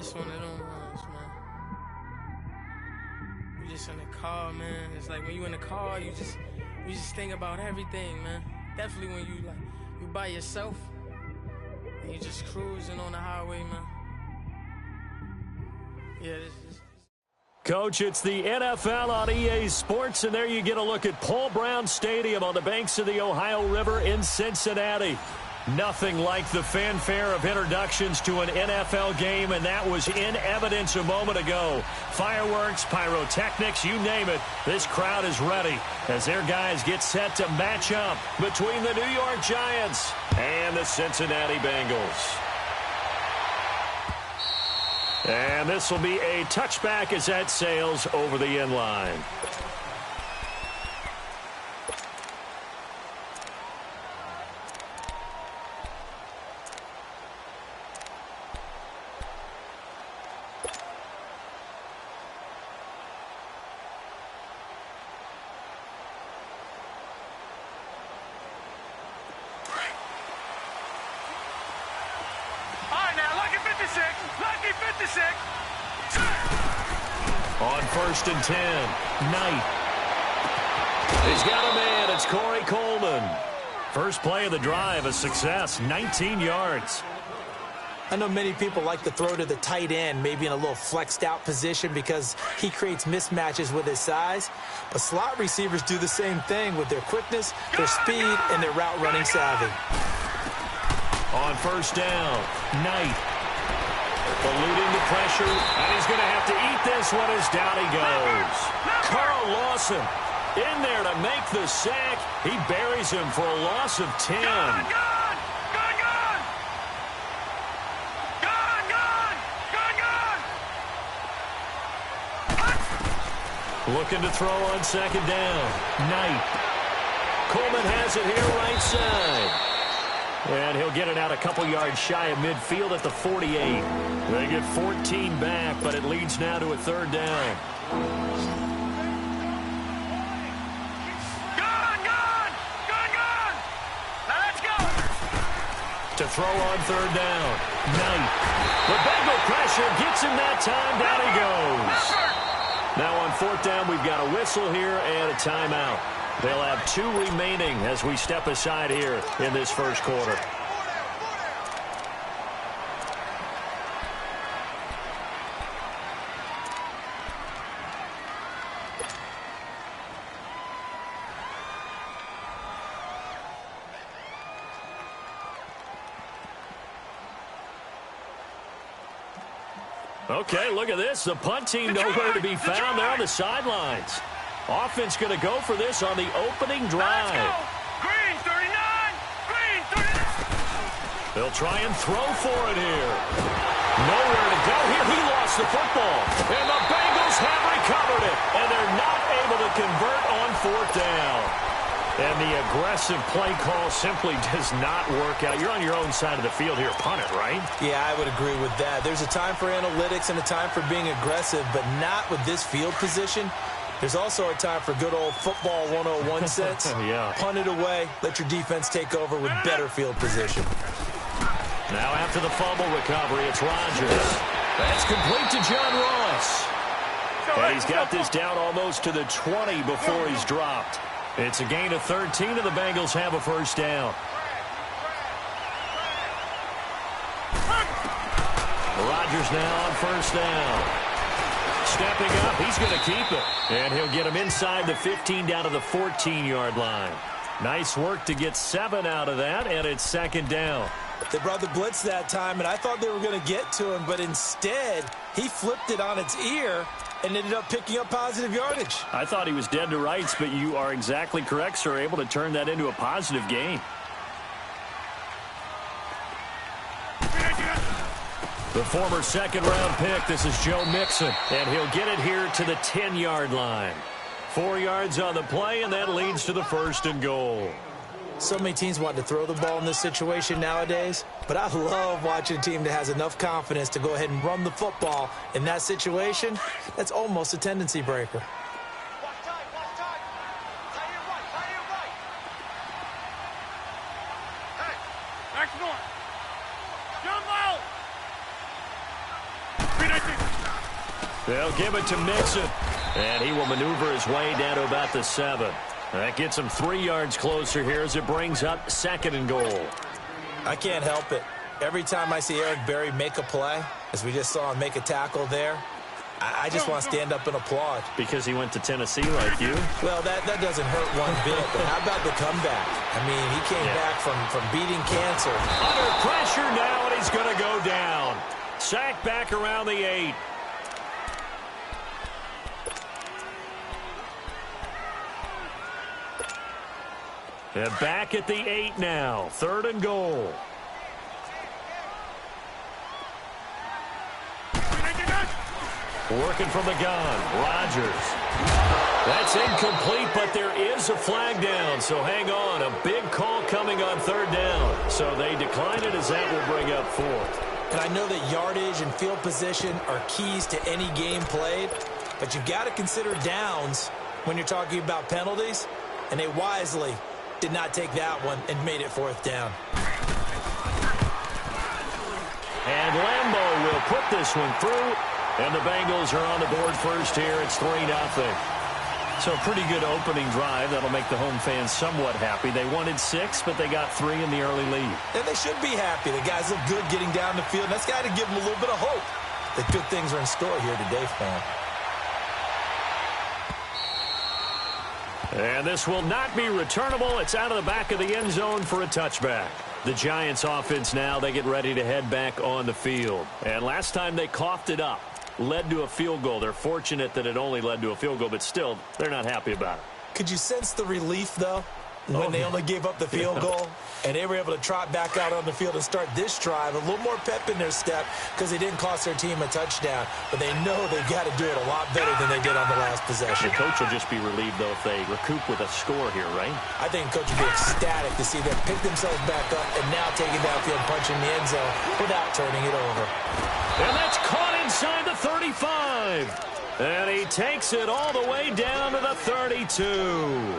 It's one of them ones, man. You just in the car, man. It's like when you in the car, you just think about everything, man. Definitely when you by yourself and you just cruising on the highway, man. Yeah, Coach, it's the NFL on EA Sports, and there you get a look at Paul Brown Stadium on the banks of the Ohio River in Cincinnati. Nothing like the fanfare of introductions to an NFL game, and that was in evidence a moment ago. Fireworks, pyrotechnics, you name it. This crowd is ready as their guys get set to match up between the New York Giants and the Cincinnati Bengals. And this will be a touchback as that sails over the end line. On 1st and 10, Knight. He's got a man. It's Corey Coleman. First play of the drive, a success, 19 yards. I know many people like to throw to the tight end, maybe in a little flexed out position because he creates mismatches with his size. But slot receivers do the same thing with their quickness, their speed, and their route running savvy. On 1st down, Knight. Eluding the pressure, and he's going to have to eat this one as down he goes. Carl Lawson in there to make the sack. He buries him for a loss of 10. Looking to throw on 2nd down. Knight. Coleman has it here right side. And he'll get it out a couple yards shy of midfield at the 48. They get 14 back, but it leads now to a 3rd down. Now let's go. To throw on 3rd down. Knight. The Bengal pressure gets him that time. Down he goes. Now on 4th down, we've got a whistle here and a timeout. They'll have 2 remaining as we step aside here in this first quarter. Okay, look at this. The punt team nowhere to be found. They're on the sidelines. Offense going to go for this on the opening drive. Green 39! Green 39! They'll try and throw for it here. Nowhere to go here. He lost the football. And the Bengals have recovered it. And they're not able to convert on 4th down. And the aggressive play call simply does not work out. You're on your own side of the field here. Punt it, right? Yeah, I would agree with that. There's a time for analytics and a time for being aggressive, but not with this field position. There's also a time for good old football 101 sense. Yeah. Punt it away. Let your defense take over with better field position. Now after the fumble recovery, it's Rodgers. That's complete to John Ross. And he's got this down almost to the 20 before he's dropped. It's a gain of 13, and the Bengals have a 1st down. Rodgers now on 1st down. Stepping up, he's going to keep it. And he'll get him inside the 15 down to the 14-yard line. Nice work to get 7 out of that, and it's 2nd down. They brought the blitz that time, and I thought they were going to get to him, but instead, he flipped it on its ear and ended up picking up positive yardage. I thought he was dead to rights, but you are exactly correct, sir, able to turn that into a positive gain. The former 2nd-round pick, this is Joe Mixon, and he'll get it here to the 10-yard line. 4 yards on the play, and that leads to the 1st and goal. So many teams want to throw the ball in this situation nowadays, but I love watching a team that has enough confidence to go ahead and run the football. In that situation, that's almost a tendency breaker. They'll give it to Mixon. And he will maneuver his way down to about the 7. That gets him 3 yards closer here as it brings up 2nd and goal. I can't help it. Every time I see Eric Berry make a play, as we just saw him make a tackle there, I just want to stand up and applaud. Because he went to Tennessee like you? Well, that doesn't hurt one bit, but how about the comeback? I mean, he came back from beating cancer. Under pressure now, and he's going to go down. Sacked back around the 8. And back at the 8 now. 3rd and goal. Working from the gun. Rodgers. That's incomplete, but there is a flag down. So hang on. A big call coming on 3rd down. So they decline it as that will bring up 4th. And I know that yardage and field position are keys to any game played, but you've got to consider downs when you're talking about penalties, and they wisely did not take that one and made it 4th down. And Lambeau will put this one through, and the Bengals are on the board first here. It's 3-0. So a pretty good opening drive. That'll make the home fans somewhat happy. They wanted 6, but they got 3 in the early lead. And they should be happy. The guys look good getting down the field. That's got to give them a little bit of hope that good things are in store here today, fam. And this will not be returnable. It's out of the back of the end zone for a touchback. The Giants offense now, they get ready to head back on the field. And last time they coughed it up, led to a field goal. They're fortunate that it only led to a field goal, but still, they're not happy about it. Could you sense the relief, though, when they only gave up the field goal? And they were able to trot back out on the field and start this drive. A little more pep in their step because they didn't cost their team a touchdown. But they know they've got to do it a lot better than they did on the last possession. The coach will just be relieved, though, if they recoup with a score here, right? I think coach will be ecstatic to see them pick themselves back up and now take it downfield, punching the end zone without turning it over. And that's caught inside the 35. And he takes it all the way down to the 32.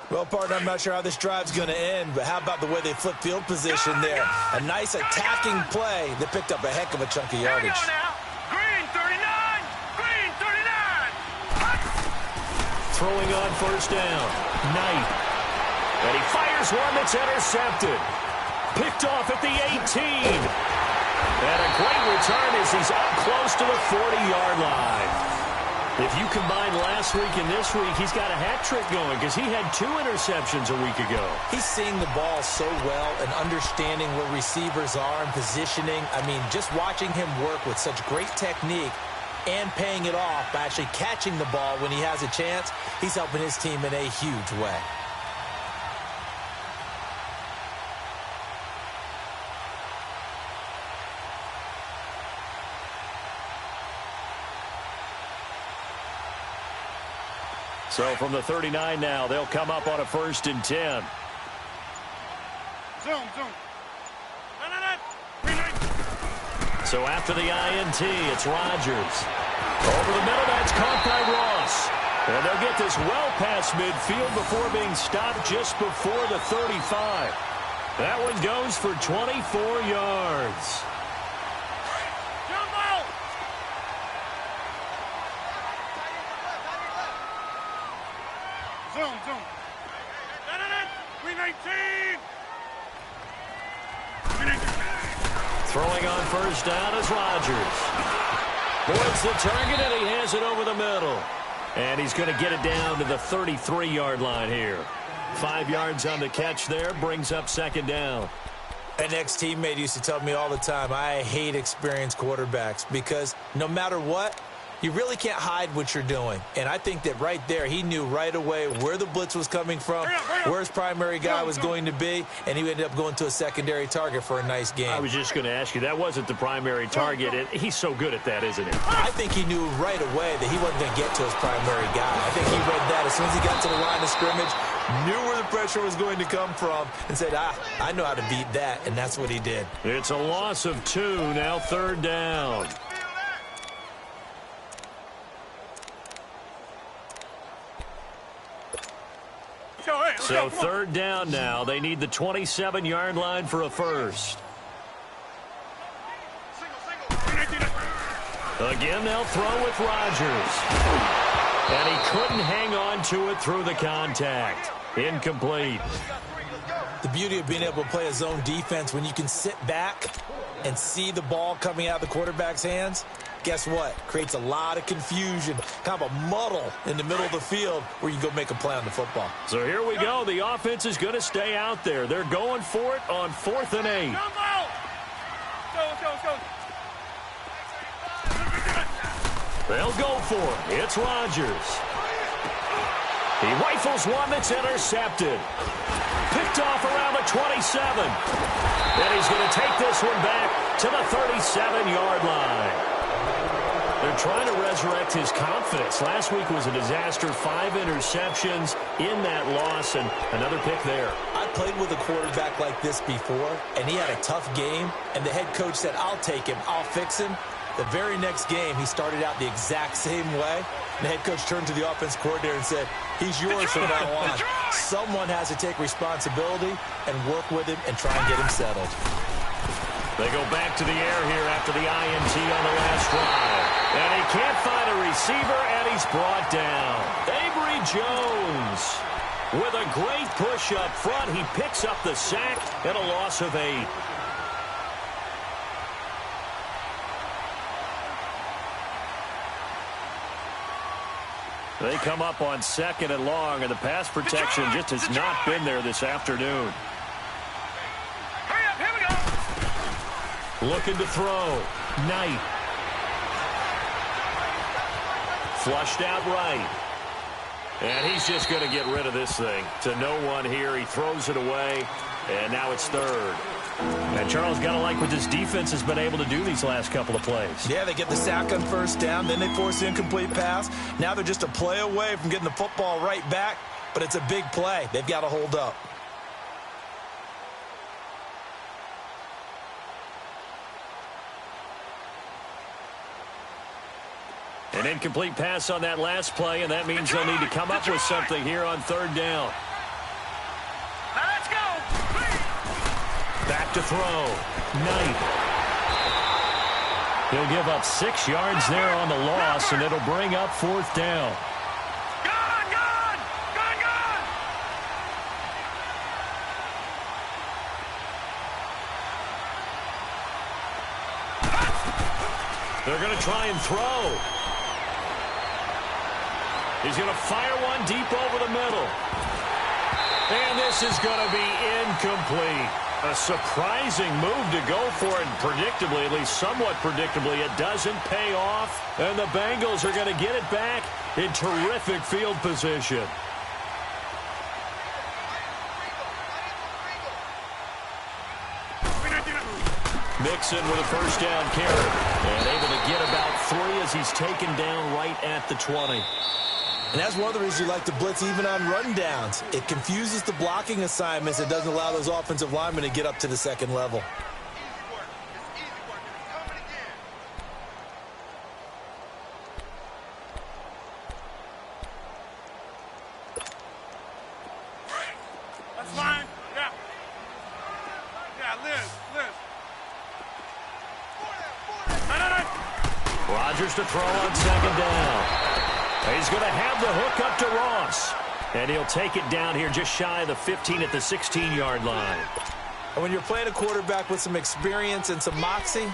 Well, partner, I'm not sure how this drive's going to end, but how about the way they flip field position there? A nice attacking play that picked up a heck of a chunk of yardage. Here we go now. Green 39. Green 39. Throwing on 1st down. Knight. And he fires one that's intercepted. Picked off at the 18. And a great return as he's up close to the 40-yard line. If you combine last week and this week, he's got a hat trick going because he had 2 interceptions a week ago. He's seeing the ball so well and understanding where receivers are and positioning. I mean, just watching him work with such great technique and paying it off by actually catching the ball when he has a chance, he's helping his team in a huge way. So from the 39 now, they'll come up on a 1st and 10. Zoom. So after the INT, it's Rodgers. Over the middle, that's caught by Ross. And they'll get this well past midfield before being stopped just before the 35. That one goes for 24 yards. Zoom. Green 19. Throwing on 1st down is Rodgers. Boards the target, and he has it over the middle. And he's going to get it down to the 33-yard line here. 5 yards on the catch there, brings up 2nd down. An ex-teammate used to tell me all the time, I hate experienced quarterbacks because no matter what, you really can't hide what you're doing. And I think that right there, he knew right away where the blitz was coming from, where his primary guy was going to be, and he ended up going to a secondary target for a nice game. I was just going to ask you, that wasn't the primary target. And he's so good at that, isn't he? I think he knew right away that he wasn't going to get to his primary guy. I think he read that as soon as he got to the line of scrimmage, knew where the pressure was going to come from, and said, I know how to beat that, and that's what he did. It's a loss of 2, now 3rd down. So 3rd down now. They need the 27-yard line for a 1st. Again, they'll throw with Rodgers. And he couldn't hang on to it through the contact. Incomplete. The beauty of being able to play a zone defense when you can sit back and see the ball coming out of the quarterback's hands, guess what? Creates a lot of confusion, kind of a muddle in the middle of the field where you go make a play on the football. So here we go. The offense is going to stay out there. They're going for it on 4th and 8. Go. They'll go for it. It's Rodgers. He rifles one that's intercepted. Picked off around the 27. And he's going to take this one back to the 37-yard line. They're trying to resurrect his confidence. Last week was a disaster. 5 interceptions in that loss, and another pick there. I played with a quarterback like this before, and he had a tough game, and the head coach said, I'll take him, I'll fix him. The very next game, he started out the exact same way. And the head coach turned to the offense coordinator and said, he's yours from now on. Someone has to take responsibility and work with him and try and get him settled. They go back to the air here after the INT on the last drive. And he can't find a receiver, and he's brought down. Avery Jones with a great push up front. He picks up the sack and a loss of 8. They come up on 2nd and long, and the pass protection just has not been there this afternoon. Hurry up, here we go. Looking to throw. Knight. Flushed out right. And he's just going to get rid of this thing. To no one here. He throws it away, and now it's 3rd. And Charles, got to like what this defense has been able to do these last couple of plays. Yeah, they get the sack on 1st down, then they force the incomplete pass. Now they're just a play away from getting the football right back, but it's a big play. They've got to hold up. An incomplete pass on that last play, and that means they'll need to come up with something here on 3rd down. Now let's go. Back to throw. Knight. He'll give up 6 yards there on the loss, and it'll bring up 4th down. Gone. They're going to try and throw. He's going to fire one deep over the middle. And this is going to be incomplete. A surprising move to go for it, and predictably, at least somewhat predictably, it doesn't pay off. And the Bengals are going to get it back in terrific field position. Mixon with a 1st down carry. And able to get about 3 as he's taken down right at the 20. And that's one of the reasons you like to blitz even on rundowns. It confuses the blocking assignments. It doesn't allow those offensive linemen to get up to the 2nd level. That's fine. Yeah, Liz. No. Rodgers to throw on 2nd down. He's going to have the hook up to Ross. And he'll take it down here just shy of the 15 at the 16-yard line. And when you're playing a quarterback with some experience and some moxie,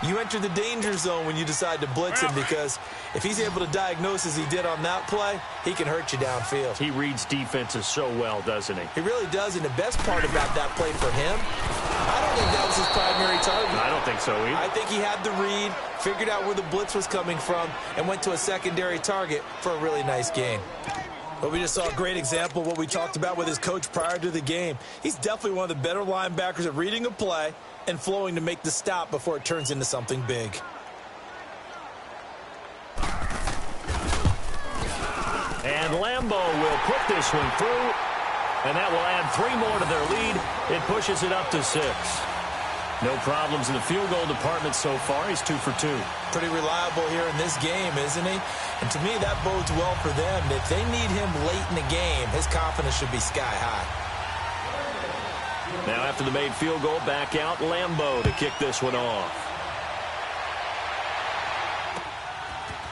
you enter the danger zone when you decide to blitz him, because if he's able to diagnose as he did on that play, he can hurt you downfield. He reads defenses so well, doesn't he? He really does, and the best part about that play for him, I don't think that was his primary target. I don't think so either. I think he had the read, figured out where the blitz was coming from, and went to a secondary target for a really nice gain. But we just saw a great example of what we talked about with his coach prior to the game. He's definitely one of the better linebackers at reading a play and flowing to make the stop before it turns into something big. And Lambeau will put this one through, and that will add 3 more to their lead. It pushes it up to 6. No problems in the field goal department so far. He's 2 for 2. Pretty reliable here in this game, isn't he? And to me, that bodes well for them. If they need him late in the game, his confidence should be sky high. Now after the made field goal, back out Lambeau to kick this one off.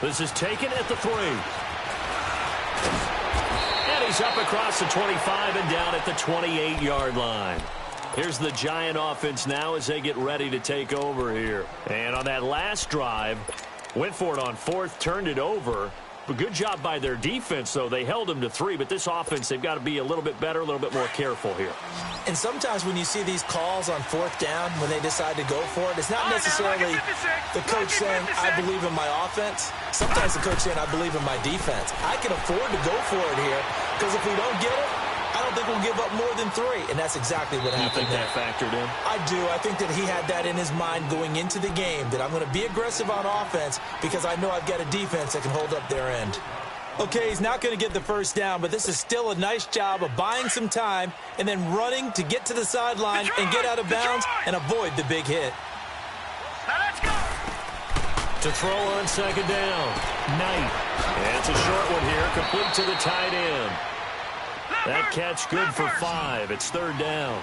This is taken at the 3. And he's up across the 25 and down at the 28-yard line. Here's the Giant offense now as they get ready to take over here. And on that last drive, went for it on 4th, turned it over. But good job by their defense, though. They held them to 3, but this offense, they've got to be a little bit better, a little bit more careful here. And sometimes when you see these calls on 4th down, when they decide to go for it, it's not necessarily the coach saying, I believe in my offense. Sometimes the coach saying, I believe in my defense. I can afford to go for it here, because if we don't get it, I don't think we'll give up more than 3, and that's exactly what happened. You think that factored in? I do. I think that he had that in his mind going into the game, that I'm going to be aggressive on offense because I know I've got a defense that can hold up their end. Okay, he's not going to get the first down, but this is still a nice job of buying some time and then running to get to the sideline and get out of bounds and avoid the big hit. Now let's go. To throw on 2nd down. Knight. And it's a short one here, complete to the tight end. That catch good for 5. It's 3rd down.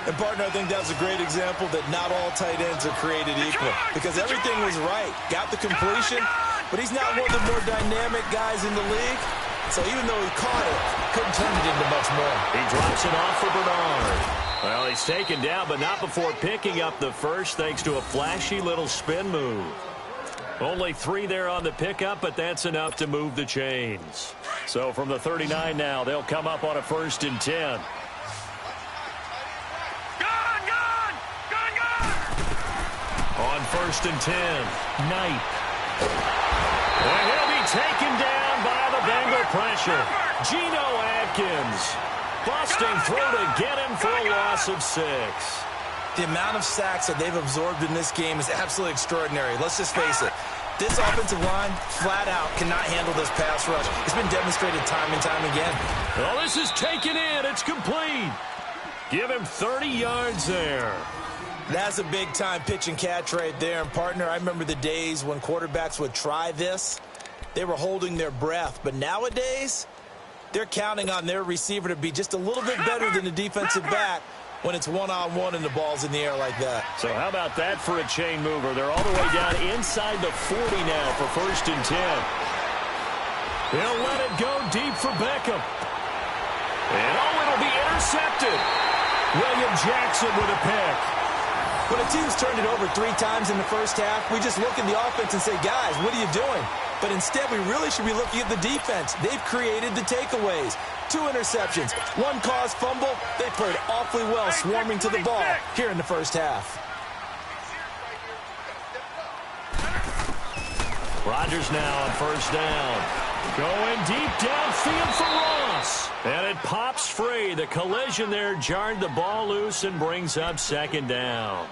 And, partner, I think that's a great example that not all tight ends are created equal because everything was right. Got the completion, but he's not one of the more dynamic guys in the league. So even though he caught it, couldn't turn it into much more. He drops it off for Bernard. Well, he's taken down, but not before picking up the first thanks to a flashy little spin move. Only 3 there on the pickup, but that's enough to move the chains. So from the 39 now, they'll come up on a 1st and 10. On 1st and 10, Knight. And he'll be taken down by the Bengal pressure. Geno Atkins busting through to get him for a loss of 6. The amount of sacks that they've absorbed in this game is absolutely extraordinary. Let's just face it. This offensive line, flat out, cannot handle this pass rush. It's been demonstrated time and time again. Well, this is taken in. It's complete. Give him 30 yards there. That's a big-time pitch and catch right there. And, partner, I remember the days when quarterbacks would try this. They were holding their breath. But nowadays, they're counting on their receiver to be just a little bit better than the defensive back when it's one-on-one and the ball's in the air like that. So how about that for a chain mover? They're all the way down inside the 40 now for 1st and 10. He'll let it go deep for Beckham. And, it'll be intercepted. William Jackson with a pick. When a team's turned it over 3 times in the first half, we just look at the offense and say, guys, what are you doing? But instead, we really should be looking at the defense. They've created the takeaways. 2 interceptions, 1 caused fumble. They played awfully well swarming to the ball here in the first half. Rodgers now on 1st down. Going deep downfield for Ross. And it pops free. The collision there jarred the ball loose and brings up 2nd down.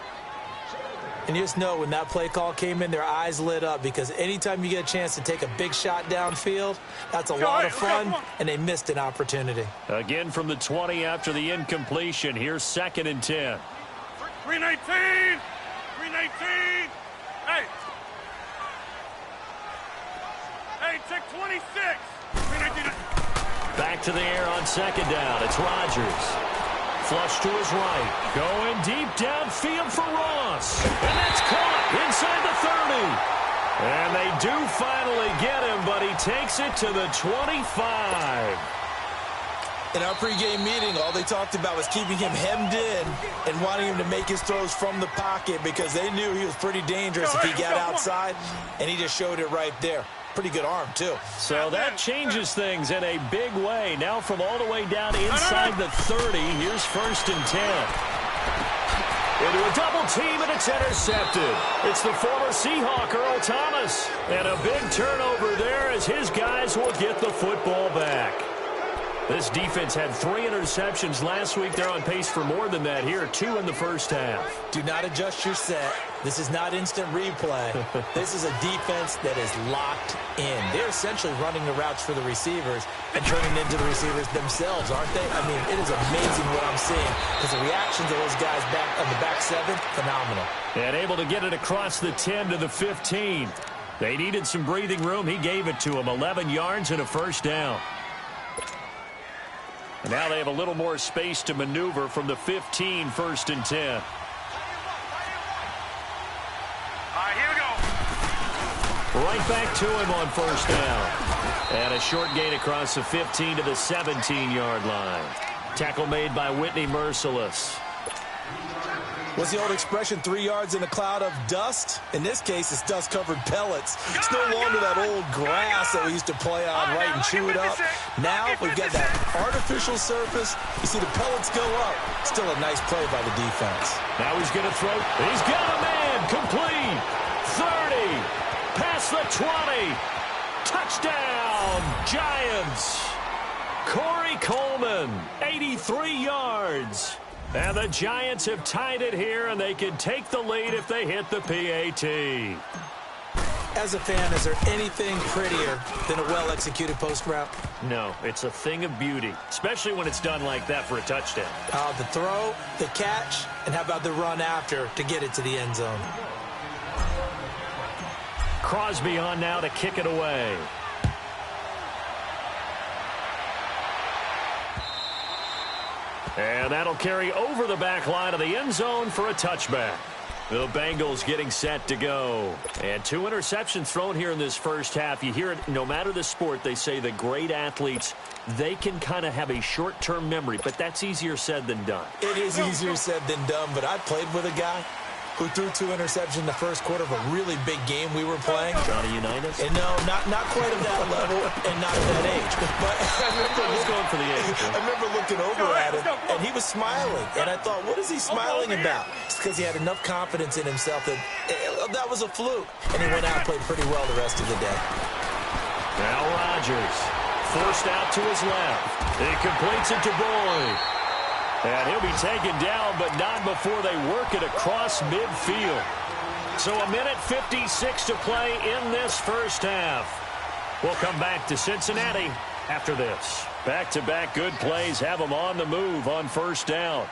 And you just know when that play call came in, their eyes lit up because anytime you get a chance to take a big shot downfield, that's a lot of fun, and they missed an opportunity. Again from the 20 after the incompletion. Here's 2nd and 10. 319! 319! Hey! Hey, check 26! 319! Back to the air on 2nd down. It's Rodgers. Flush to his right. Going deep downfield for Ross. And that's caught inside the 30. And they do finally get him, but he takes it to the 25. In our pregame meeting, all they talked about was keeping him hemmed in and wanting him to make his throws from the pocket because they knew he was pretty dangerous if he got outside, and he just showed it right there. Pretty good arm, too. So that changes things in a big way. Now from all the way down inside the 30, here's 1st and 10. Into a double team, and it's intercepted. It's the former Seahawk, Earl Thomas. And a big turnover there as his guys will get the football back. This defense had 3 interceptions last week. They're on pace for more than that here. 2 in the first half. Do not adjust your set. This is not instant replay. This is a defense that is locked in. They're essentially running the routes for the receivers and turning into the receivers themselves, aren't they? I mean, it is amazing what I'm seeing because the reactions of those guys back on the back 7, phenomenal. And able to get it across the 10 to the 15. They needed some breathing room. He gave it to them. 11 yards and a 1st down. And now they have a little more space to maneuver from the 15, 1st and 10. All right, here we go. Right back to him on first down. And a short gain across the 15 to the 17-yard line. Tackle made by Whitney Merciless. What's the old expression, 3 yards in a cloud of dust? In this case, it's dust-covered pellets. It's no longer that old grass that we used to play on, right, and chew it up. Now we've got that artificial surface. You see the pellets go up. Still a nice play by the defense. Now he's going to throw. He's got a man. Complete. 30. Past the 20. Touchdown, Giants. Corey Coleman, 83 yards. And the Giants have tied it here, and they can take the lead if they hit the PAT. As a fan, is there anything prettier than a well-executed post route? No, it's a thing of beauty, especially when it's done like that for a touchdown. The throw, the catch, and how about the run after to get it to the end zone? Crosby on now to kick it away. And that'll carry over the back line of the end zone for a touchback. The Bengals getting set to go. And 2 interceptions thrown here in this first half. You hear it, no matter the sport, they say the great athletes, they can kind of have a short-term memory, but that's easier said than done. It is easier said than done, but I played with a guy who threw 2 interceptions in the first quarter of a really big game we were playing. Johnny Unitas? And no, not quite at that level and not at that age. But I was going for the age. I remember looking over at him, and he was smiling. And I thought, what is he smiling about? It's because he had enough confidence in himself that that was a fluke. And he went out and played pretty well the rest of the day. Now Rodgers, forced out to his left. He completes it to Boyd. And he'll be taken down, but not before they work it across midfield. So a minute 56 to play in this first half. We'll come back to Cincinnati after this. Back-to-back good plays have them on the move on first down.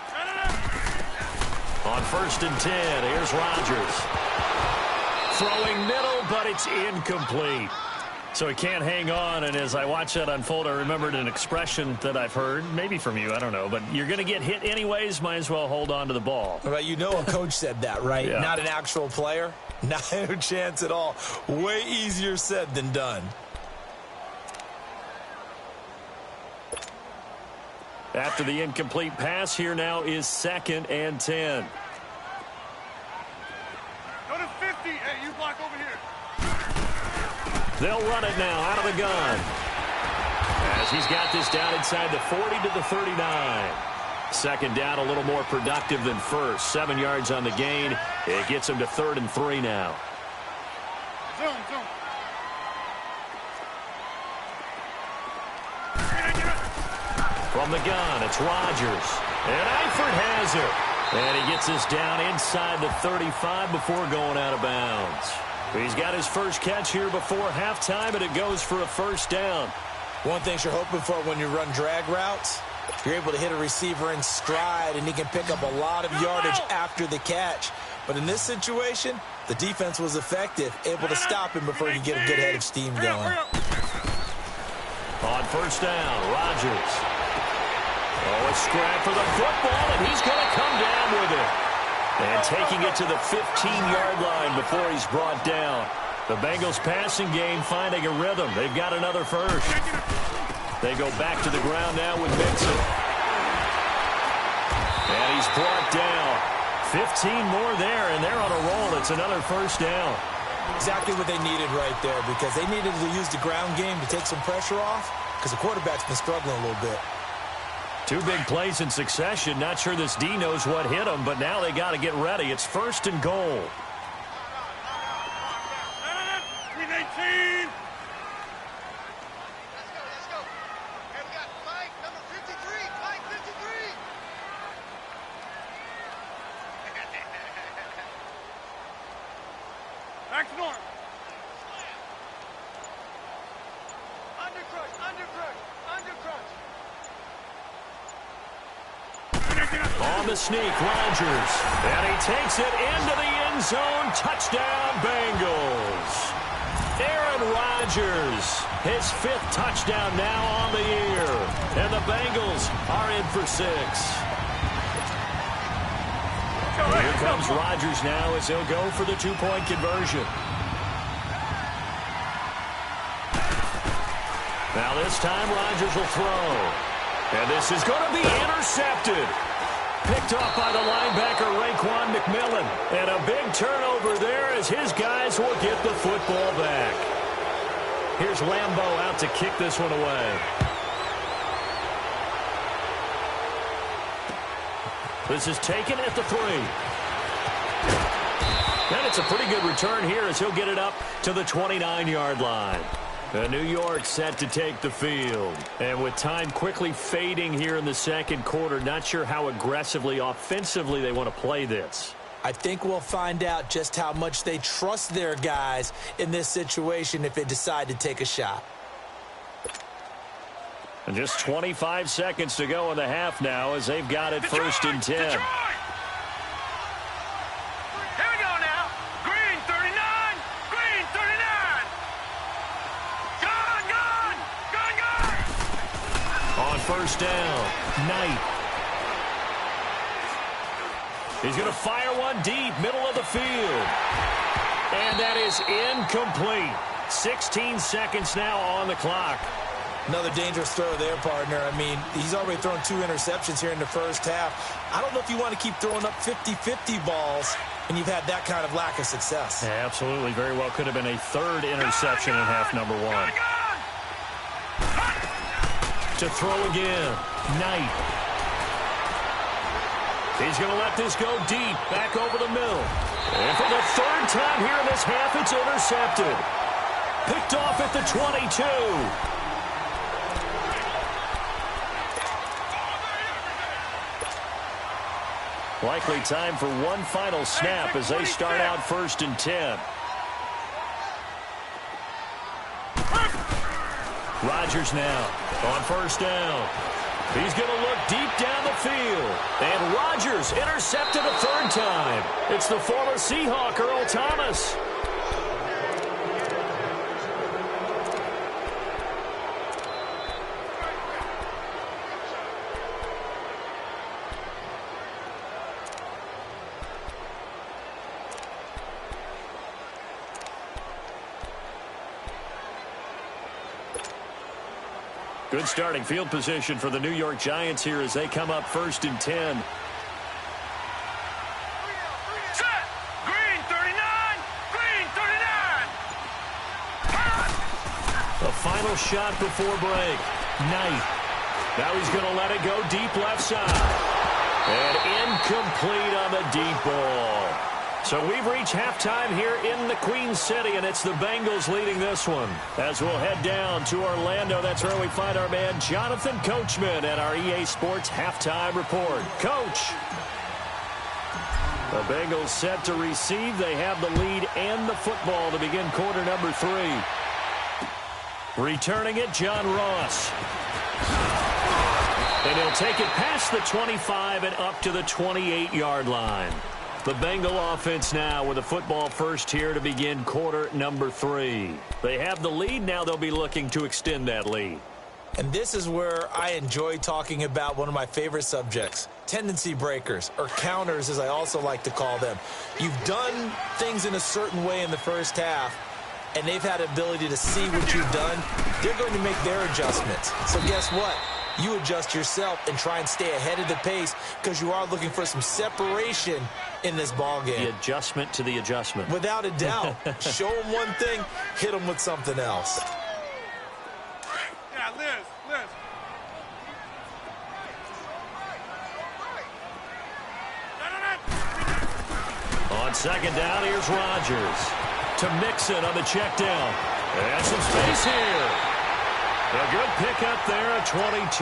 On 1st and 10, here's Rodgers. Throwing middle, but it's incomplete. So he can't hang on, and as I watch that unfold, I remembered an expression that I've heard, maybe from you, I don't know, but you're going to get hit anyways, might as well hold on to the ball. Well, you know a coach said that, right? Yeah. Not an actual player. Not a chance at all. Way easier said than done. After the incomplete pass, here now is 2nd and 10. Go to 50. Hey, you block over here. They'll run it now out of the gun. As he's got this down inside the 40 to the 39. 2nd down, a little more productive than first. 7 yards on the gain. It gets him to 3rd and 3 now. Zoom. From the gun, it's Rodgers. And Eifert has it. And he gets this down inside the 35 before going out of bounds. He's got his first catch here before halftime, and it goes for a 1st down. One thing you're hoping for when you run drag routes, you're able to hit a receiver in stride, and he can pick up a lot of yardage after the catch. But in this situation, the defense was effective, able to stop him before he could get a good head of steam going. On 1st down, Rodgers. Oh, a scrap for the football, and he's going to come down with it. And taking it to the 15-yard line before he's brought down. The Bengals passing game finding a rhythm. They've got another first. They go back to the ground now with Mixon. And he's brought down. 15 more there, and they're on a roll. It's another 1st down. Exactly what they needed right there, because they needed to use the ground game to take some pressure off, because the quarterback's been struggling a little bit. 2 big plays in succession. Not sure this D knows what hit him, but now they got to get ready. It's 1st and goal. 319. Let's go. Hey, we got Mike, number 53. Mike, 53. Back to norm. Under crunch. On the sneak, Rodgers. And he takes it into the end zone. Touchdown, Bengals. Aaron Rodgers, his 5th touchdown now on the year. And the Bengals are in for 6. Here comes Rodgers now as he'll go for the 2-point conversion. Now this time Rodgers will throw. And this is going to be intercepted. Picked off by the linebacker, Raekwon McMillan. And a big turnover there as his guys will get the football back. Here's Lambeau out to kick this one away. This is taken at the 3. And it's a pretty good return here as he'll get it up to the 29-yard line. New York set to take the field. And with time quickly fading here in the second quarter, not sure how aggressively, offensively they want to play this. I think we'll find out just how much they trust their guys in this situation if they decide to take a shot. And just 25 seconds to go in the half now as they've got it first and 10. Detroit! Here we go now. Green 39. Green 39. Gone. On first down, Knight. He's going to fire one deep, middle of the field. And that is incomplete. 16 seconds now on the clock. Another dangerous throw there, partner. I mean, he's already thrown 2 interceptions here in the first half. I don't know if you want to keep throwing up 50-50 balls when you've had that kind of lack of success. Yeah, absolutely. Very well could have been a 3rd interception in half number 1. To throw again, Knight. He's going to let this go deep, back over the middle. And for the 3rd time here in this half, it's intercepted. Picked off at the 22. Likely time for one final snap as they start out first and 10. Rodgers now on first down. He's going to look deep down the field. And Rodgers intercepted a 3rd time. It's the former Seahawk, Earl Thomas. Good starting field position for the New York Giants here as they come up first and 10. Set. Green 39. Green 39. The final shot before break. Knight. Now he's going to let it go deep left side. And incomplete on the deep ball. So we've reached halftime here in the Queen City, and it's the Bengals leading this one. As we'll head down to Orlando, that's where we find our man Jonathan Coachman at our EA Sports Halftime Report. Coach. The Bengals set to receive. They have the lead and the football to begin quarter number 3. Returning it, John Ross. And he'll take it past the 25 and up to the 28-yard line. The Bengal offense now with a football first here to begin quarter number 3. They have the lead. Now they'll be looking to extend that lead. And this is where I enjoy talking about one of my favorite subjects, tendency breakers, or counters as I also like to call them. You've done things in a certain way in the first half, and they've had the ability to see what you've done. They're going to make their adjustments. So guess what? You adjust yourself and try and stay ahead of the pace because you are looking for some separation in this ball game. The adjustment to the adjustment. Without a doubt. Show them one thing, hit them with something else. Yeah, Liz. On second down, here's Rodgers. To Mixon on the check down. And some space here. A good pickup there at 22.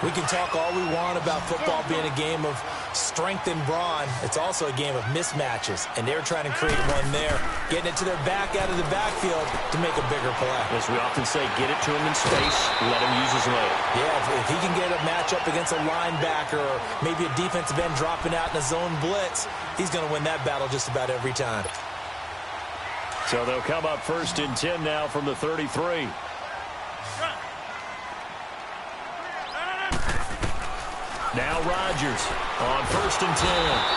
We can talk all we want about football being a game of strength and brawn. It's also a game of mismatches, and they're trying to create one there, getting it to their back out of the backfield to make a bigger play. As we often say, get it to him in space, let him use his leg. Yeah, if he can get a matchup against a linebacker or maybe a defensive end dropping out in a zone blitz, he's going to win that battle just about every time. So they'll come up first and 10 now from the 33. Now Rodgers on first and 10.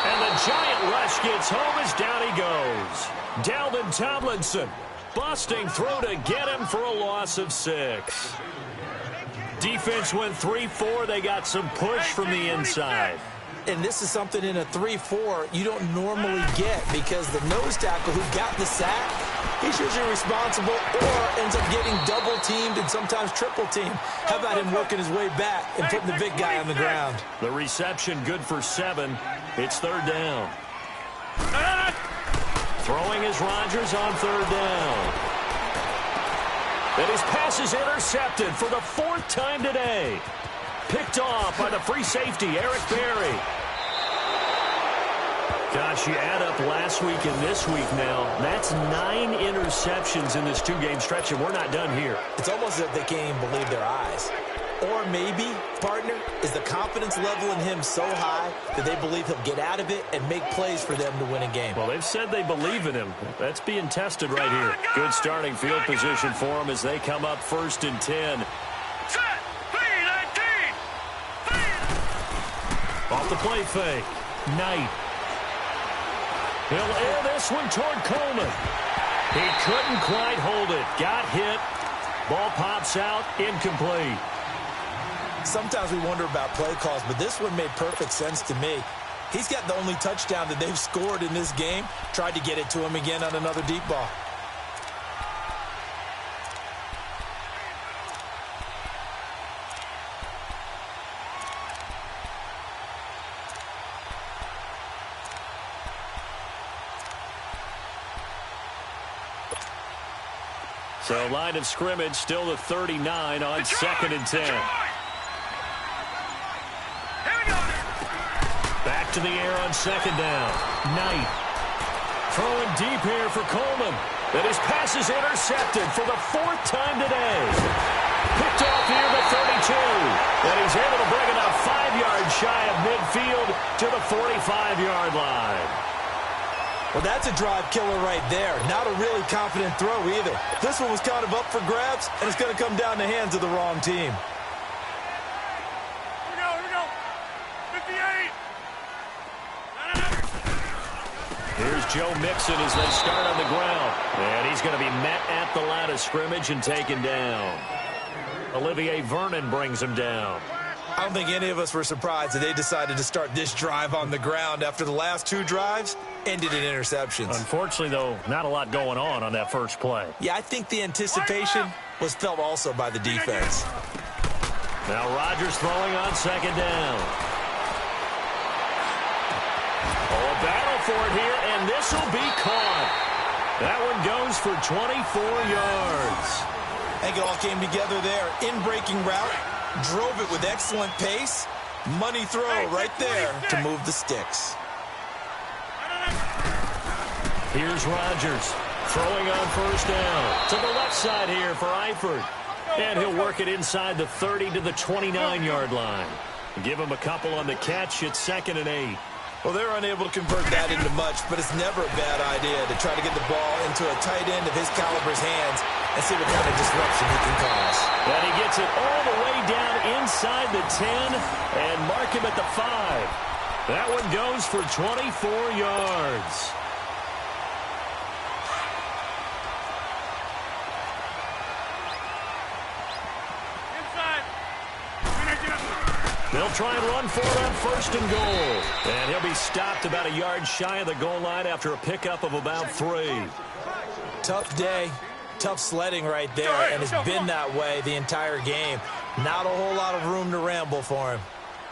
And the giant rush gets home as down he goes. Dalvin Tomlinson busting through to get him for a loss of 6. Defense went 3-4. They got some push from the inside. And this is something in a 3-4 you don't normally get, because the nose tackle who got the sack, he's usually responsible or ends up getting double-teamed and sometimes triple-teamed. How about him working his way back and putting the big guy on the ground? The reception good for 7. It's 3rd down. Throwing is Rodgers on 3rd down. And his pass is intercepted for the 4th time today. Picked off by the free safety, Eric Berry. Gosh, you add up last week and this week now. That's 9 interceptions in this 2-game stretch, and we're not done here. It's almost as if they can't even believe their eyes. Or maybe, partner, is the confidence level in him so high that they believe he'll get out of it and make plays for them to win a game. Well, they've said they believe in him. That's being tested right here. Good starting field position for them as they come up 1st and 10. Off the play fake. Knight. He'll air this one toward Coleman. He couldn't quite hold it. Got hit. Ball pops out. Incomplete. Sometimes we wonder about play calls, but this one made perfect sense to me. He's got the only touchdown that they've scored in this game. Tried to get it to him again on another deep ball. So line of scrimmage still the 39 on 2nd and 10. Back to the air on 2nd down. Knight throwing deep here for Coleman. And his pass is intercepted for the 4th time today. Picked off here the 32. And he's able to bring it up 5 yards shy of midfield to the 45-yard line. Well, that's a drive killer right there. Not a really confident throw either. This one was kind of up for grabs, and it's going to come down the hands of the wrong team. Here we go. 58. Here's Joe Mixon as they start on the ground. And he's going to be met at the line of scrimmage and taken down. Olivier Vernon brings him down. I don't think any of us were surprised that they decided to start this drive on the ground after the last 2 drives ended in interceptions. Unfortunately, though, not a lot going on that first play. Yeah, I think the anticipation was felt also by the defense. Now Rodgers throwing on 2nd down. Oh, a battle for it here, and this will be caught. That one goes for 24 yards. I think it all came together there. In-breaking route. Drove it with excellent pace. Money throw right there to move the sticks. Here's Rodgers throwing on 1st down. To the left side here for Eifert. And he'll work it inside the 30 to the 29-yard line. Give him a couple on the catch. It's 2nd and 8. Well, they're unable to convert that into much, but it's never a bad idea to try to get the ball into a tight end of his caliber's hands and see what kind of disruption he can cause. And he gets it all the way down inside the 10 and mark him at the 5. That one goes for 24 yards. They'll try and run for it on 1st and goal. And he'll be stopped about a yard shy of the goal line after a pickup of about 3. Tough day, tough sledding right there, and it's been that way the entire game. Not a whole lot of room to ramble for him.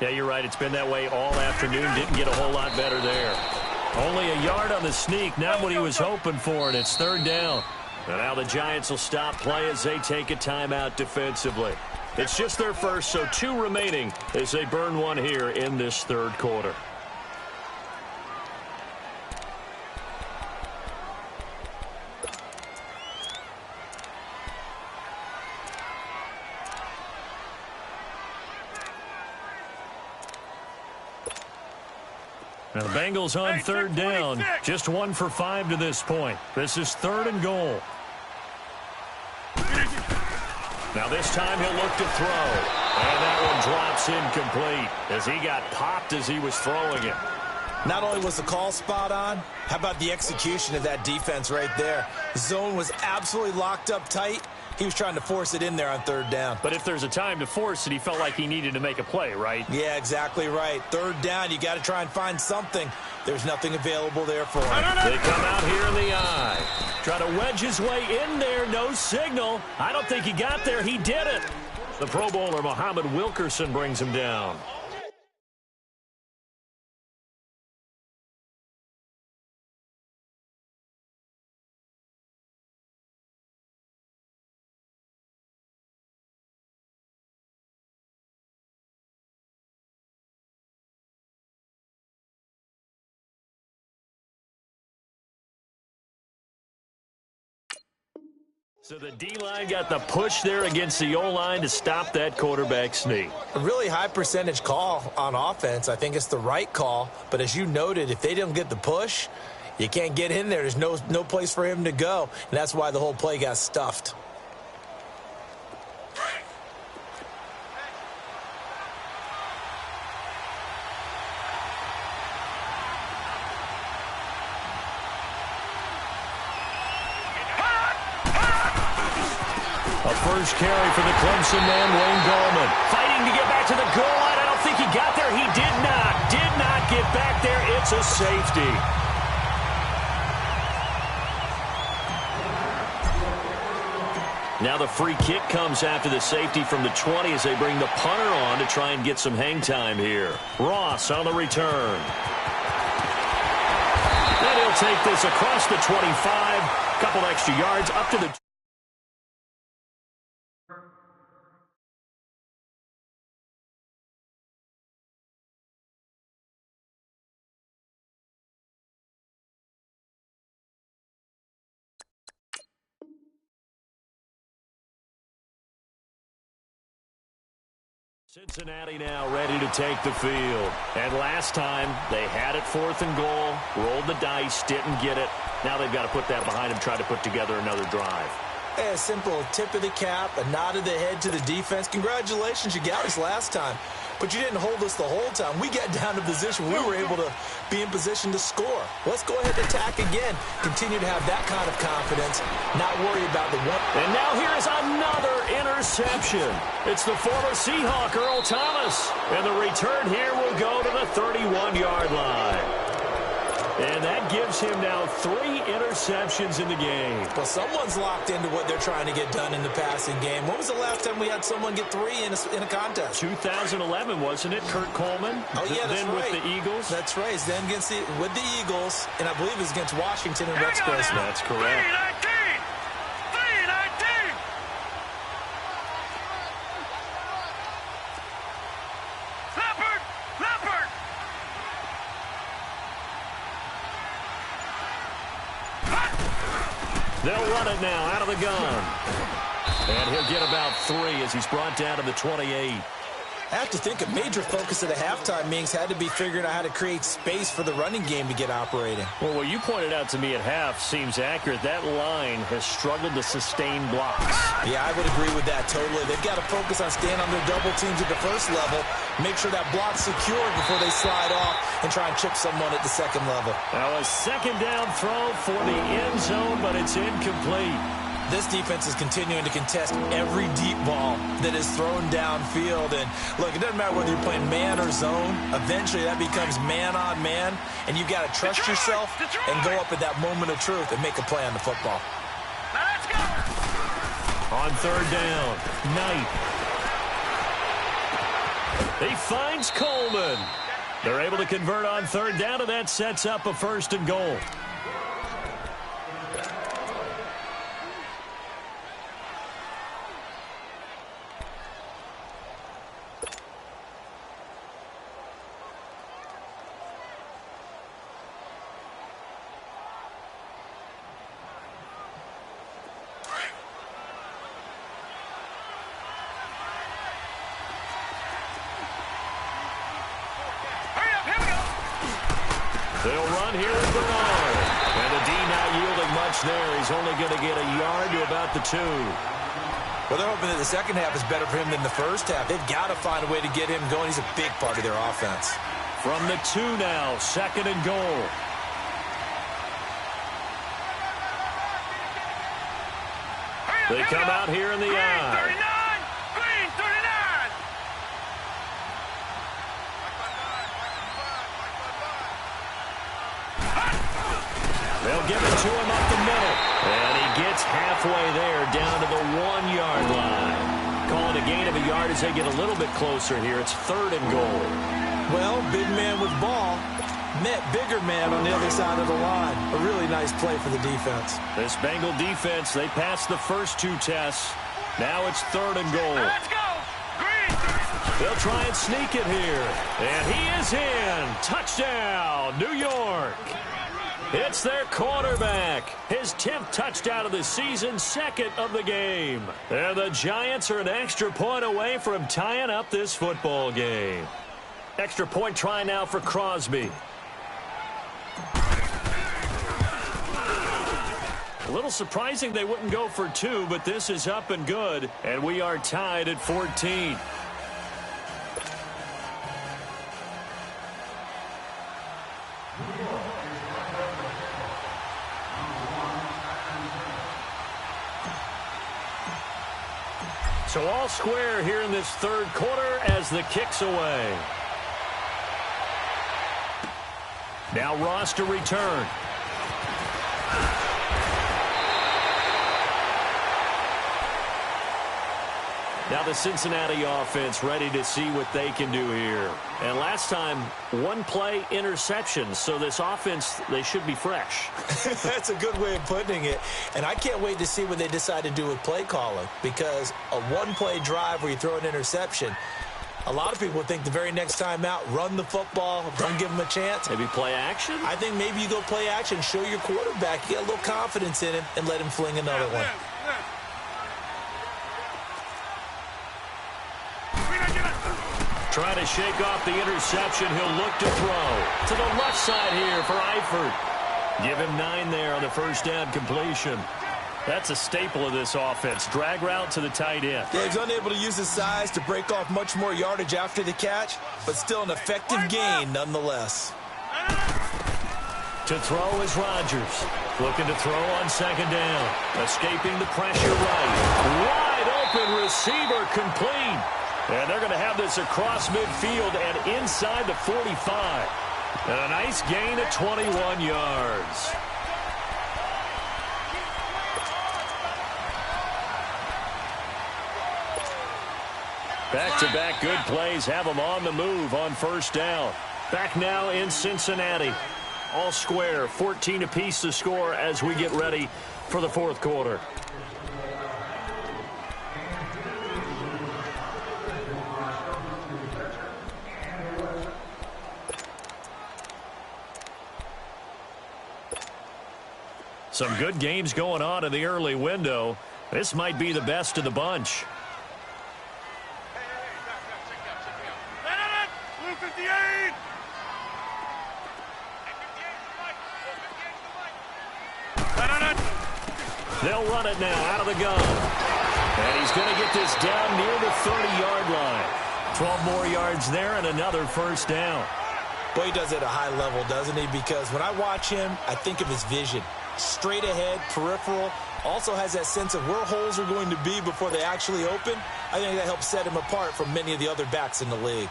Yeah, you're right. It's been that way all afternoon. Didn't get a whole lot better there. Only a yard on the sneak, not what he was hoping for, and it's 3rd down. And now the Giants will stop play as they take a timeout defensively. It's just their first, so 2 remaining as they burn one here in this 3rd quarter. Now the Bengals on 3rd down. Just 1 for 5 to this point. This is 3rd and goal. Now this time he'll look to throw. And that one drops incomplete as he got popped as he was throwing it. Not only was the call spot on, how about the execution of that defense right there? The zone was absolutely locked up tight. He was trying to force it in there on third down. But if there's a time to force it, he felt like he needed to make a play, right? Yeah, exactly right. Third down, you got to try and find something. There's nothing available there for him. They come out here in the eye. Try to wedge his way in there. No signal. I don't think he got there. He did it. The Pro Bowler, Muhammad Wilkerson, brings him down. So the D-line got the push there against the O-line to stop that quarterback sneak. A really high percentage call on offense. I think it's the right call. But as you noted, if they didn't get the push, you can't get in there. There's no place for him to go. And that's why the whole play got stuffed. A first carry for the Clemson man, Wayne Gallman. Fighting to get back to the goal line. I don't think he got there. He did not. Did not get back there. It's a safety. Now the free kick comes after the safety from the 20 as they bring the punter on to try and get some hang time here. Ross on the return. And he'll take this across the 25. Couple extra yards up to the... Cincinnati now ready to take the field. And last time, they had it 4th and goal, rolled the dice, didn't get it. Now they've got to put that behind them, try to put together another drive. A simple tip of the cap, a nod of the head to the defense. Congratulations, you got us last time. But you didn't hold us the whole time. We got down to position. We were able to be in position to score. Let's go ahead and attack again. Continue to have that kind of confidence. Not worry about the one. And now here is another interception. It's the former Seahawk, Earl Thomas. And the return here will go to the 31-yard line. And that gives him now 3 interceptions in the game. Well, someone's locked into what they're trying to get done in the passing game. When was the last time we had someone get 3 in a contest? 2011, wasn't it? Kurt Coleman? Oh, yeah, that's then right. With the Eagles? That's right. Then with the Eagles, and I believe it was against Washington and Rex Grossman. That's correct. 319! Leopard! They'll run it now out of the gun. And he'll get about 3 as he's brought down to the 28. I have to think a major focus of the halftime meetings had to be figuring out how to create space for the running game to get operating. Well, what you pointed out to me at half seems accurate. That line has struggled to sustain blocks. Yeah, I would agree with that totally. They've got to focus on staying on their double teams at the first level, make sure that block's secured before they slide off and try and chip someone at the second level. Now a second down throw for the end zone, but it's incomplete. This defense is continuing to contest every deep ball that is thrown downfield. And, look, it doesn't matter whether you're playing man or zone. Eventually, that becomes man on man, and you've got to trust yourself and go up at that moment of truth and make a play on the football. Let's go! On third down, Knight. He finds Coleman. They're able to convert on third down, and that sets up a 1st and goal. They'll run here with Bernard. And the D not yielding much there. He's only going to get a yard to about the 2. Well, they're hoping that the second half is better for him than the first half. They've got to find a way to get him going. He's a big part of their offense. From the 2 now, 2nd and goal. They come out here in the eye. 39, green 39. They'll give it to him up the middle. And he gets halfway there down to the 1-yard line. Call it a gain of a yard as they get a little bit closer here. It's 3rd and goal. Well, big man with ball met bigger man on the other side of the line. A really nice play for the defense. This Bengal defense, they passed the first 2 tests. Now it's 3rd and goal. Let's go. Green. They'll try and sneak it here. And he is in. Touchdown, New York. It's their quarterback. His 10th touchdown of the season, 2nd of the game. And the Giants are an extra point away from tying up this football game. Extra point try now for Crosby. A little surprising they wouldn't go for 2, but this is up and good. And we are tied at 14. So all square here in this 3rd quarter as the kick's away. Now Ross to return. Now the Cincinnati offense ready to see what they can do here. And last time, 1-play interception. So this offense, they should be fresh. That's a good way of putting it. And I can't wait to see what they decide to do with play calling. Because a 1-play drive where you throw an interception, a lot of people think the very next time out, run the football, don't give them a chance. Maybe play action? I think maybe you go play action, show your quarterback, you get a little confidence in him, and let him fling another one. Trying to shake off the interception. He'll look to throw. To the left side here for Eifert. Give him 9 there on the first down completion. That's a staple of this offense. Drag route to the tight end. Yeah, he's unable to use his size to break off much more yardage after the catch, but still an effective gain nonetheless. To throw is Rodgers. Looking to throw on 2nd down. Escaping the pressure right. Wide open receiver complete. And they're going to have this across midfield and inside the 45. And a nice gain of 21 yards. Back-to-back good plays have them on the move on first down. Back now in Cincinnati. All square, 14 apiece to score as we get ready for the 4th quarter. Some good games going on in the early window. This might be the best of the bunch. Blue 58. They'll run it now out of the gun. And he's going to get this down near the 30-yard line. 12 more yards there and another first down. Boy, he does it at a high level, doesn't he? Because when I watch him, I think of his vision. Straight ahead, peripheral, also has that sense of where holes are going to be before they actually open. I think that helps set him apart from many of the other backs in the league.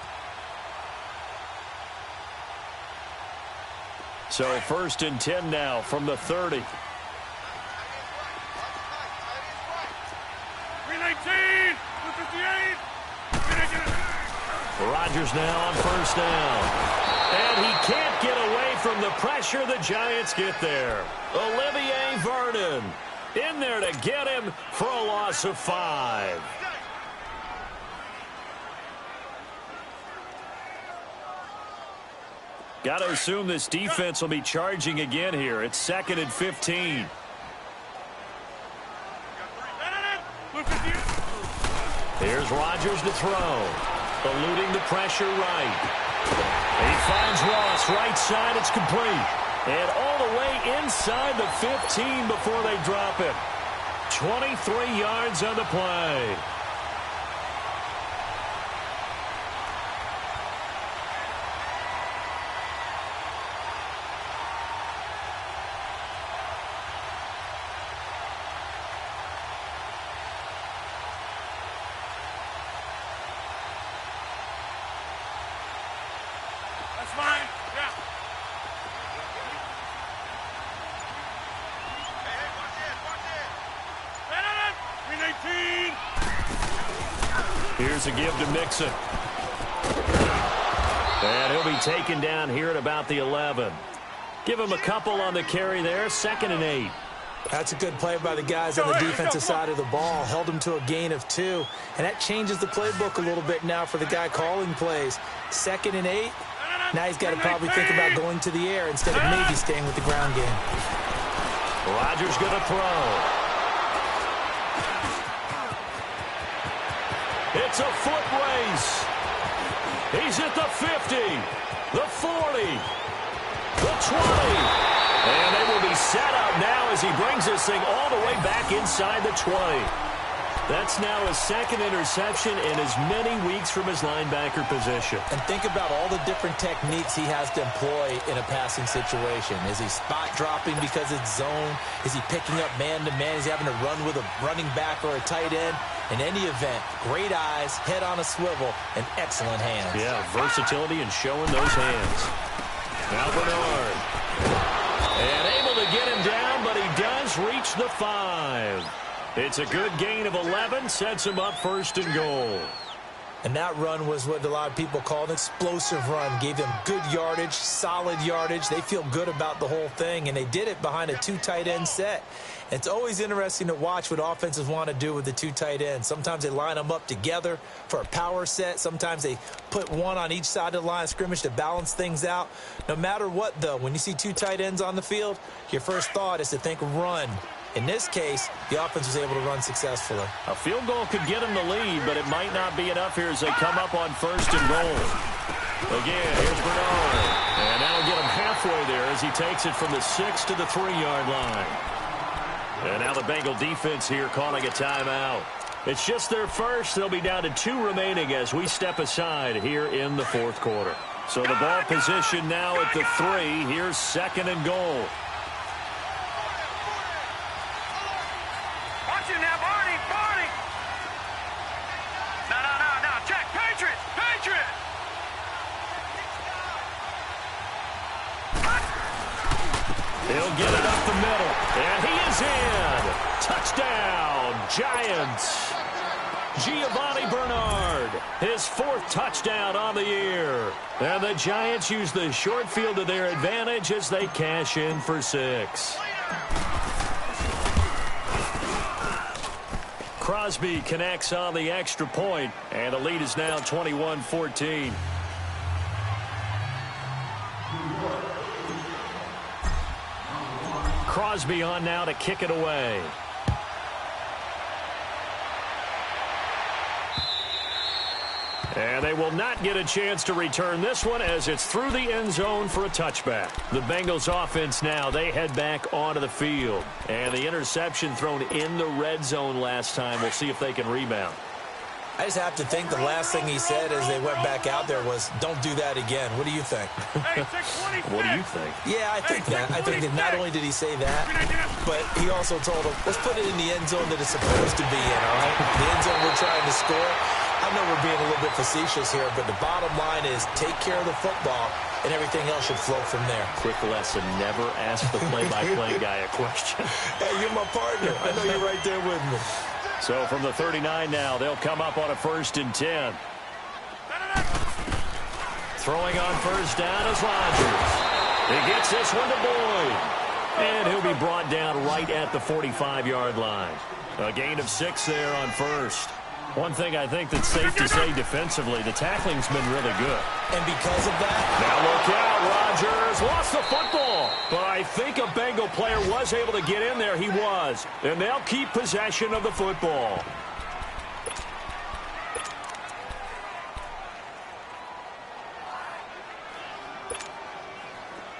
So 1st and 10 now from the 30. 319, 258. Rodgers now on first down. And he can't get away from the pressure. The Giants get there. Olivier Vernon in there to get him for a loss of 5. Got to assume this defense will be charging again here. It's 2nd and 15. Here's Rodgers to throw. Eluding the pressure right. He finds Ross right side. It's complete. And all the way inside the 15 before they drop it. 23 yards on the play. Here's a give to Mixon. And he'll be taken down here at about the 11. Give him a couple on the carry there. 2nd and 8. That's a good play by the guys on the defensive side of the ball. Held them to a gain of 2. And that changes the playbook a little bit now for the guy calling plays. 2nd and 8. Now he's got to probably think about going to the air instead of maybe staying with the ground game. Rodgers going to throw. It's a foot race. He's at the 50, the 40, the 20. And they will be set up now as he brings this thing all the way back inside the 20. That's now his 2nd interception in as many weeks from his linebacker position. And think about all the different techniques he has to employ in a passing situation. Is he spot dropping because it's zone? Is he picking up man-to-man? Is he having to run with a running back or a tight end? In any event, great eyes, head on a swivel, and excellent hands. Yeah, versatility and showing those hands. Now Bernard. And able to get him down, but he does reach the 5. It's a good gain of 11, sets him up 1st and goal. And that run was what a lot of people call an explosive run. Gave them good yardage, solid yardage. They feel good about the whole thing, and they did it behind a 2 tight end set. It's always interesting to watch what offenses want to do with the 2 tight ends. Sometimes they line them up together for a power set. Sometimes they put one on each side of the line of scrimmage to balance things out. No matter what, though, when you see 2 tight ends on the field, your first thought is to think run. In this case, the offense was able to run successfully. A field goal could get them the lead, but it might not be enough here as they come up on 1st and goal. Again, here's Bernard. And that'll get him halfway there as he takes it from the 6 to the 3-yard line. And now the Bengal defense here calling a timeout. It's just their first. They'll be down to 2 remaining as we step aside here in the 4th quarter. So the ball position now at the 3. Here's 2nd and goal. Watch it now, Barney, Barney. No, check, Patriots, Patriots. He'll get it up the middle, and he is in. Touchdown, Giants. Giovanni Bernard, his 4th touchdown on the year. And the Giants use the short field to their advantage as they cash in for 6. Crosby connects on the extra point, and the lead is now 21-14. Crosby on now to kick it away. And they will not get a chance to return this one as it's through the end zone for a touchback. The Bengals offense now, they head back onto the field. And the interception thrown in the red zone last time. We'll see if they can rebound. I just have to think the last thing he said as they went back out there was, don't do that again. What do you think? What do you think? Yeah, I think that. I think that not only did he say that, but he also told him, let's put it in the end zone that it's supposed to be in, all right? The end zone we're trying to score. I know we're being a little bit facetious here, but the bottom line is take care of the football, and everything else should flow from there. Quick lesson, never ask the play-by-play guy a question. Hey, you're my partner. I know you're right there with me. So from the 39 now, they'll come up on a 1st and 10. Throwing on 1st down is Rodgers. He gets this one to Boyd. And he'll be brought down right at the 45-yard line. A gain of 6 there on 1st. One thing I think that's safe to say defensively, the tackling's been really good. And because of that... Now look out, Rodgers lost the football. But I think a Bengal player was able to get in there. He was. And they'll keep possession of the football.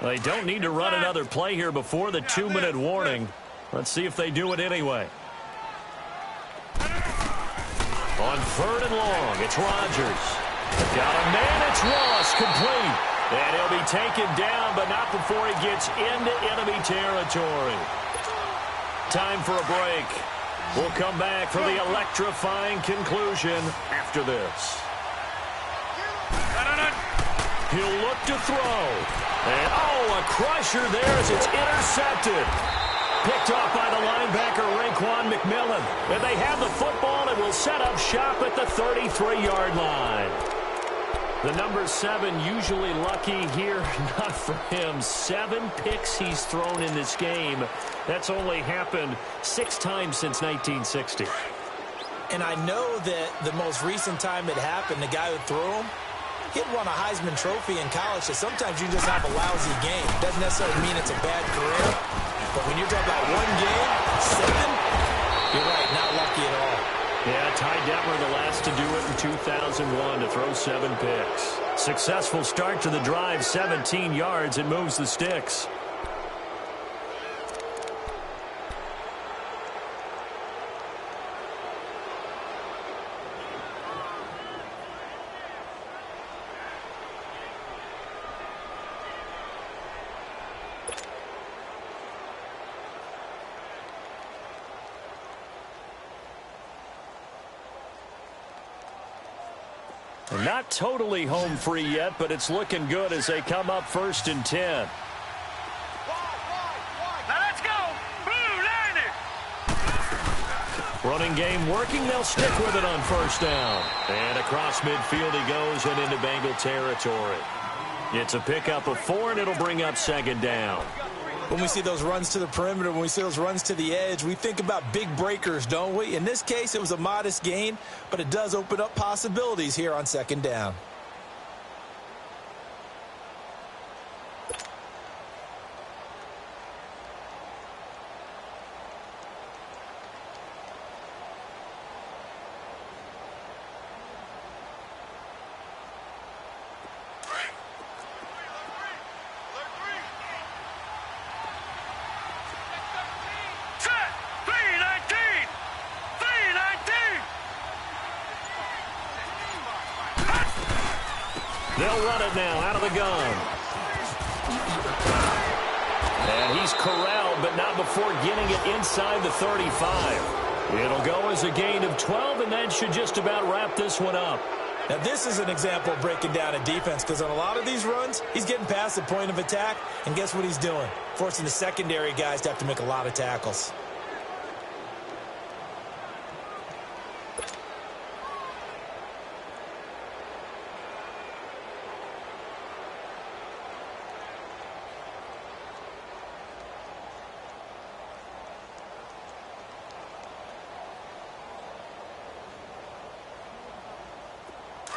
They don't need to run another play here before the 2-minute warning. Let's see if they do it anyway. On 3rd and long, it's Rodgers. Got a man, it's Ross, complete. And he'll be taken down, but not before he gets into enemy territory. Time for a break. We'll come back for the electrifying conclusion after this. He'll look to throw. And, a crusher there as it's intercepted. Picked off by the linebacker, Raekwon McMillan. And they have the football and will set up shop at the 33-yard line. The number 7 usually lucky here. Not for him. 7 picks he's thrown in this game. That's only happened 6 times since 1960. And I know that the most recent time it happened, the guy who threw him, he'd won a Heisman Trophy in college, so sometimes you just have a lousy game. Doesn't necessarily mean it's a bad career, but when you're talking about one game, 7, you're right, not lucky at all. Yeah, Ty Detmer, the last to do it in 2001, to throw 7 picks. Successful start to the drive, 17 yards. It moves the sticks. Not totally home free yet, but it's looking good as they come up 1st and 10. Now let's go. Blue Niners. Running game working. They'll stick with it on 1st down. And across midfield he goes and into Bengal territory. It's a pickup of 4, and it'll bring up 2nd down. When we see those runs to the perimeter, when we see those runs to the edge, we think about big breakers, don't we? In this case, it was a modest gain, but it does open up possibilities here on 2nd down. They'll run it now out of the gun. And he's corralled, but not before getting it inside the 35. It'll go as a gain of 12, and that should just about wrap this one up. Now, this is an example of breaking down a defense, because on a lot of these runs, he's getting past the point of attack, and guess what he's doing? Forcing the secondary guys to have to make a lot of tackles.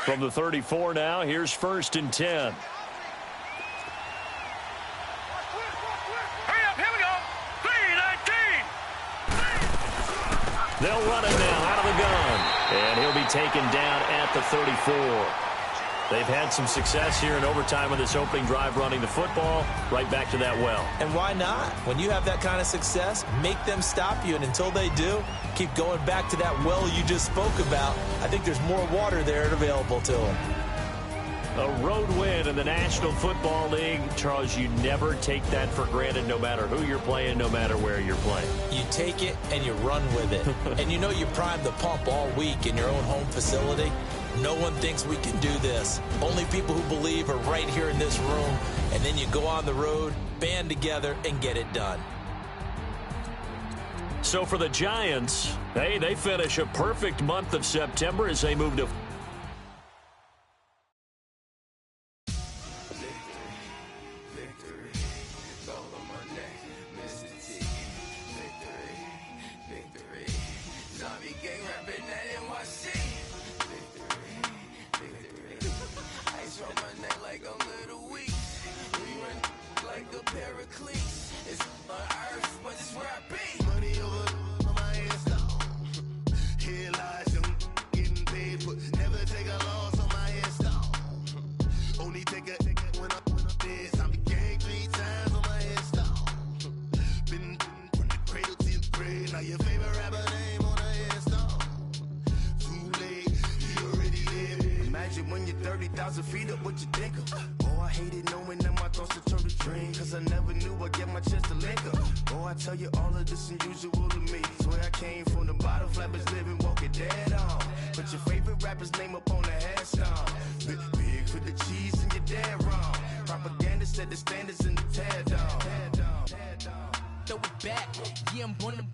From the 34 now, here's 1st and 10. Hurry up, here we go. 3-19. They'll run it now out of the gun. And he'll be taken down at the 34. They've had some success here in overtime with this opening drive running the football. Right back to that well. And why not? When you have that kind of success, make them stop you. And until they do, keep going back to that well you just spoke about. I think there's more water there available to them. A road win in the National Football League. Charles, you never take that for granted, no matter who you're playing, no matter where you're playing. You take it and you run with it. And you know you primed the pump all week in your own home facility. No one thinks we can do this. Only people who believe are right here in this room. And then you go on the road, band together, and get it done. So for the Giants, hey, they finish a perfect month of September as they move to Throw it back. Yeah, I'm born to.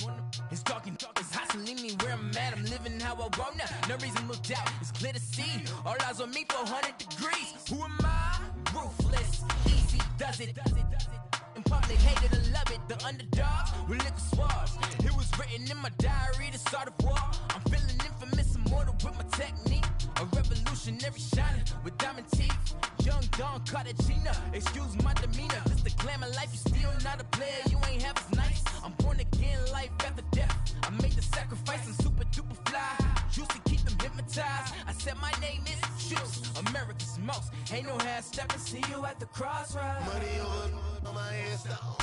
It's dark and it's hot, so leave me where I'm at. I'm living how I want now. No reason to look doubt. It's clear to see. All eyes on me, 400 degrees. Who am I? Ruthless. Easy does it. In public, hated or love it. The underdogs with liquor swabs. It was written in my diary to start a war. I'm feeling infamous, immortal with my technique. A revolutionary shining with diamond teeth. Young Don Cartagena, excuse my demeanor. Just the glamour life, you still not a player. You ain't half as nice. I'm born again, life after death. I made the sacrifice, I'm super duper fly. Used to keep them hypnotized. I said my name is Juice, America's most. Ain't no half stepping, see you at the crossroads. Money over on my headstone.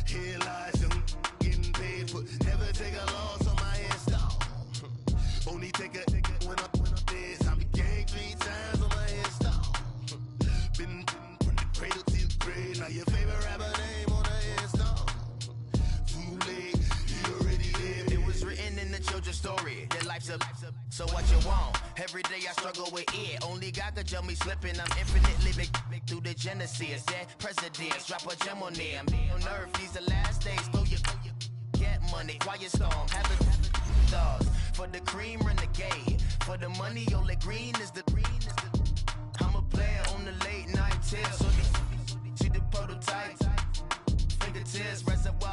Here lies them getting paid for. Never take a loss on my headstone. Only take a when I'm dead. I be gang 3 times on my headstone. Been from the cradle to the grave. Now your favorite rapper name on the headstone. Too late, you already lived. It was written in the children's story. Their life's a so what you want? Every day I struggle with it. Only God could tell me slipping. I'm infinitely big through the genesis. Dead presidents, drop a gem on them. On earth, these the last days. Throw your get money, quiet storm. Have it dogs for the cream renegade. For the money, Ole Green is the. I'm a player on the late night tips. So see the prototype. Fingertips, reservoir.